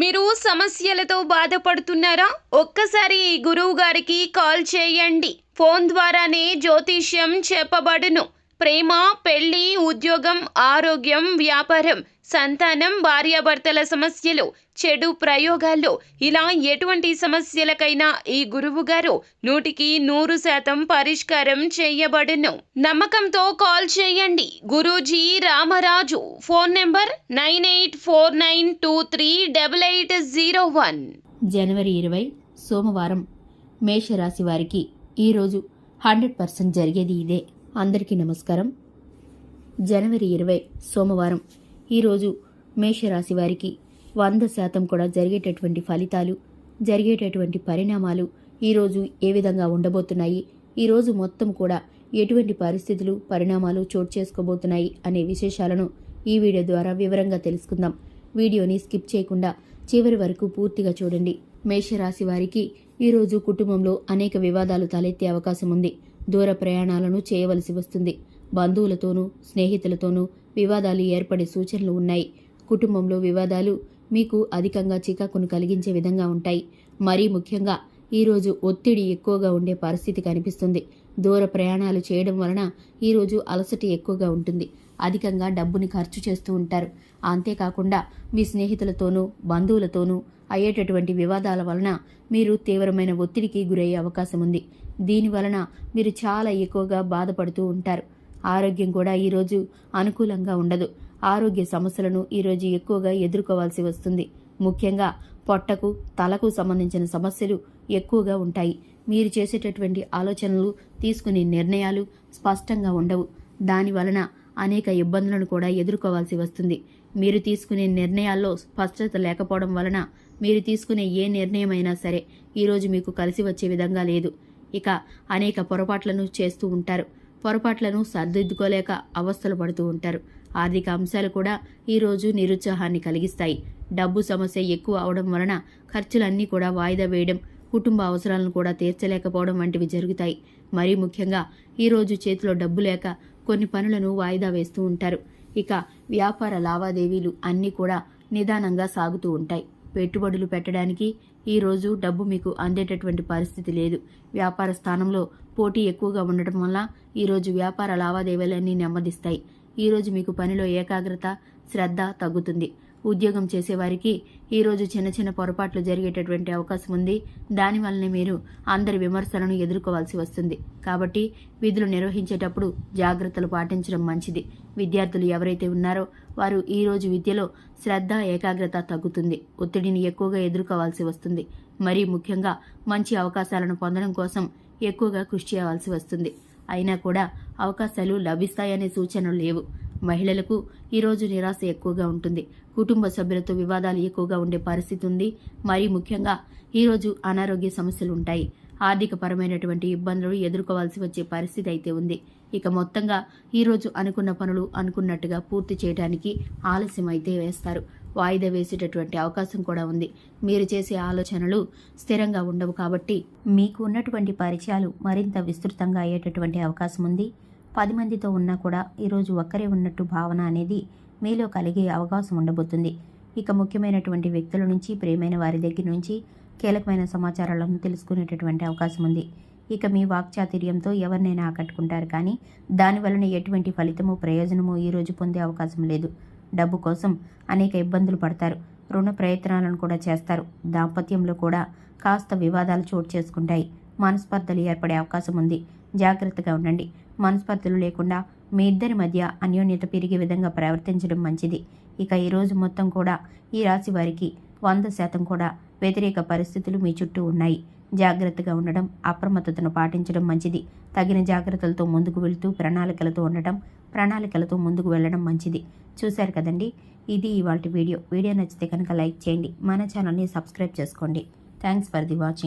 మీరు సమస్యలతో బాధపడుతున్నారా? ఒక్కసారి ఈ గురువు గారికి కాల్ చేయండి. ఫోన్ ద్వారానే జ్యోతిష్యం చెప్పబడును. ప్రేమ, పెళ్లి, ఉద్యోగం, ఆరోగ్యం, వ్యాపారం, సంతానం, భార్యాభర్తల సమస్యలు, చెడు ప్రయోగాలు, ఇలా ఎటువంటి సమస్యలకైనా ఈ గురువు గారు 100% పరిష్కారం చేయబడును. నమ్మకంతో కాల్ చేయండి. గురూజీ రామరాజు. Phone number 9849238801. జనవరి 20 సోమవారం మేషరాశి వారికి ఈరోజు 100% జరిగేది ఇదే. అందరికీ నమస్కారం. జనవరి 20 సోమవారం ఈరోజు మేషరాశి వారికి 100% కూడా జరిగేటటువంటి ఫలితాలు, జరిగేటటువంటి పరిణామాలు ఈరోజు ఏ విధంగా ఉండబోతున్నాయి, ఈరోజు మొత్తం కూడా ఎటువంటి పరిస్థితులు, పరిణామాలు చోటు చేసుకోబోతున్నాయి అనే విశేషాలను ఈ వీడియో ద్వారా వివరంగా తెలుసుకుందాం. వీడియోని స్కిప్ చేయకుండా చివరి వరకు పూర్తిగా చూడండి. మేషరాశి వారికి ఈరోజు కుటుంబంలో అనేక వివాదాలు తలెత్తే అవకాశం ఉంది. దూర ప్రయాణాలను చేయవలసి వస్తుంది. బంధువులతోనూ స్నేహితులతోనూ వివాదాలు ఏర్పడే సూచనలు ఉన్నాయి. కుటుంబంలో వివాదాలు మీకు అధికంగా చికాకును కలిగించే విధంగా ఉంటాయి. మరీ ముఖ్యంగా ఈరోజు ఒత్తిడి ఎక్కువగా ఉండే పరిస్థితి కనిపిస్తుంది. దూర ప్రయాణాలు చేయడం వలన ఈరోజు అలసట ఎక్కువగా ఉంటుంది. అధికంగా డబ్బుని ఖర్చు చేస్తూ ఉంటారు. అంతేకాకుండా మీ స్నేహితులతోనూ బంధువులతోనూ అయ్యేటటువంటి వివాదాల వలన మీరు తీవ్రమైన ఒత్తిడికి గురయ్యే అవకాశం ఉంది. దీని వలన మీరు చాలా ఎక్కువగా బాధపడుతూ ఉంటారు. ఆరోగ్యం కూడా ఈరోజు అనుకూలంగా ఉండదు. ఆరోగ్య సమస్యలను ఈరోజు ఎక్కువగా ఎదుర్కోవాల్సి వస్తుంది. ముఖ్యంగా పొట్టకు, తలకు సంబంధించిన సమస్యలు ఎక్కువగా ఉంటాయి. మీరు చేసేటటువంటి ఆలోచనలు, తీసుకునే నిర్ణయాలు స్పష్టంగా ఉండవు. దాని వలన అనేక ఇబ్బందులను కూడా ఎదుర్కోవాల్సి వస్తుంది. మీరు తీసుకునే నిర్ణయాల్లో స్పష్టత లేకపోవడం వలన మీరు తీసుకునే ఏ నిర్ణయమైనా సరే ఈరోజు మీకు కలిసి వచ్చే విధంగా లేదు. ఇక అనేక పొరపాట్లను చేస్తూ ఉంటారు. పొరపాట్లను సర్దిద్దుకోలేక అవస్థలు పడుతూ ఉంటారు. ఆర్థిక అంశాలు కూడా ఈరోజు నిరుత్సాహాన్ని కలిగిస్తాయి. డబ్బు సమస్య ఎక్కువ అవడం వలన ఖర్చులన్నీ కూడా వాయిదా వేయడం, కుటుంబ అవసరాలను కూడా తీర్చలేకపోవడం వంటివి జరుగుతాయి. మరీ ముఖ్యంగా ఈరోజు చేతిలో డబ్బు లేక కొన్ని పనులను వాయిదా వేస్తూ ఉంటారు. ఇక వ్యాపార లావాదేవీలు అన్నీ కూడా నిదానంగా సాగుతూ ఉంటాయి. పెట్టుబడులు పెట్టడానికి ఈరోజు డబ్బు మీకు అందేటటువంటి పరిస్థితి లేదు. వ్యాపార స్థానంలో పోటీ ఎక్కువగా ఉండటం వల్ల ఈరోజు వ్యాపార లావాదేవీలన్నీ నెమ్మదిస్తాయి. ఈరోజు మీకు పనిలో ఏకాగ్రత, శ్రద్ధ తగ్గుతుంది. ఉద్యోగం చేసేవారికి ఈరోజు చిన్న చిన్న పొరపాట్లు జరిగేటటువంటి అవకాశం ఉంది. దానివల్లనే మీరు అందరి విమర్శలను ఎదుర్కోవాల్సి వస్తుంది. కాబట్టి విధులు నిర్వహించేటప్పుడు జాగ్రత్తలు పాటించడం మంచిది. విద్యార్థులు ఎవరైతే ఉన్నారో వారు ఈరోజు విద్యలో శ్రద్ధ, ఏకాగ్రత తగ్గుతుంది. ఒత్తిడిని ఎక్కువగా ఎదుర్కోవాల్సి వస్తుంది. మరీ ముఖ్యంగా మంచి అవకాశాలను పొందడం కోసం ఎక్కువగా కృషి చేయవలసి వస్తుంది. అయినా కూడా అవకాశాలు లభిస్తాయనే సూచనలు లేవు. మహిళలకు ఈరోజు నిరాశ ఎక్కువగా ఉంటుంది. కుటుంబ సభ్యులతో వివాదాలు ఎక్కువగా ఉండే పరిస్థితి ఉంది. మరీ ముఖ్యంగా ఈరోజు అనారోగ్య సమస్యలు ఉంటాయి. ఆర్థిక పరమైనటువంటి ఇబ్బందులు ఎదుర్కోవాల్సి వచ్చే పరిస్థితి అయితే ఉంది. ఇక మొత్తంగా ఈరోజు అనుకున్న పనులు అనుకున్నట్టుగా పూర్తి చేయడానికి ఆలస్యం అయితే వేస్తారు. వాయిదా వేసేటటువంటి అవకాశం కూడా ఉంది. మీరు చేసే ఆలోచనలు స్థిరంగా ఉండవు. కాబట్టి మీకు ఉన్నటువంటి పరిచయాలు మరింత విస్తృతంగా అయ్యేటటువంటి అవకాశం ఉంది. 10 మందితో ఉన్నా కూడా ఈరోజు ఒక్కరే ఉన్నట్టు భావన అనేది మీలో కలిగే అవకాశం ఉండబోతుంది. ఇక ముఖ్యమైనటువంటి వ్యక్తుల నుంచి, ప్రియమైన వారి దగ్గర నుంచి కీలకమైన సమాచారాలను తెలుసుకునేటటువంటి అవకాశం ఉంది. ఇక మీ వాక్చాతుర్యంతో ఎవరినైనా ఆకట్టుకుంటారు. కానీ దానివలన ఎటువంటి ఫలితము, ప్రయోజనము ఈరోజు పొందే అవకాశం లేదు. డబ్బు కోసం అనేక ఇబ్బందులు పడతారు. రుణ ప్రయత్నాలను కూడా చేస్తారు. దాంపత్యంలో కూడా కాస్త వివాదాలు చోటు చేసుకుంటాయి. మనస్పర్ధలు ఏర్పడే అవకాశం ఉంది. జాగ్రత్తగా ఉండండి. మనస్పర్ధలు లేకుండా మీ ఇద్దరి మధ్య అన్యోన్యత పెరిగే విధంగా ప్రవర్తించడం మంచిది. ఇక ఈరోజు మొత్తం కూడా ఈ రాశి వారికి 100% కూడా వ్యతిరేక పరిస్థితులు మీ చుట్టూ ఉన్నాయి. జాగ్రత్తగా ఉండడం, అప్రమత్తతను పాటించడం మంచిది. తగిన జాగ్రత్తలతో ముందుకు వెళుతూ ప్రణాళికలతో ముందుకు వెళ్ళడం మంచిది. చూశారు కదండి, ఇది ఇవాల్టి వీడియో. వీడియో నచ్చితే కనుక లైక్ చేయండి. మన ఛానల్ని సబ్స్క్రైబ్ చేసుకోండి. Thanks for the watching.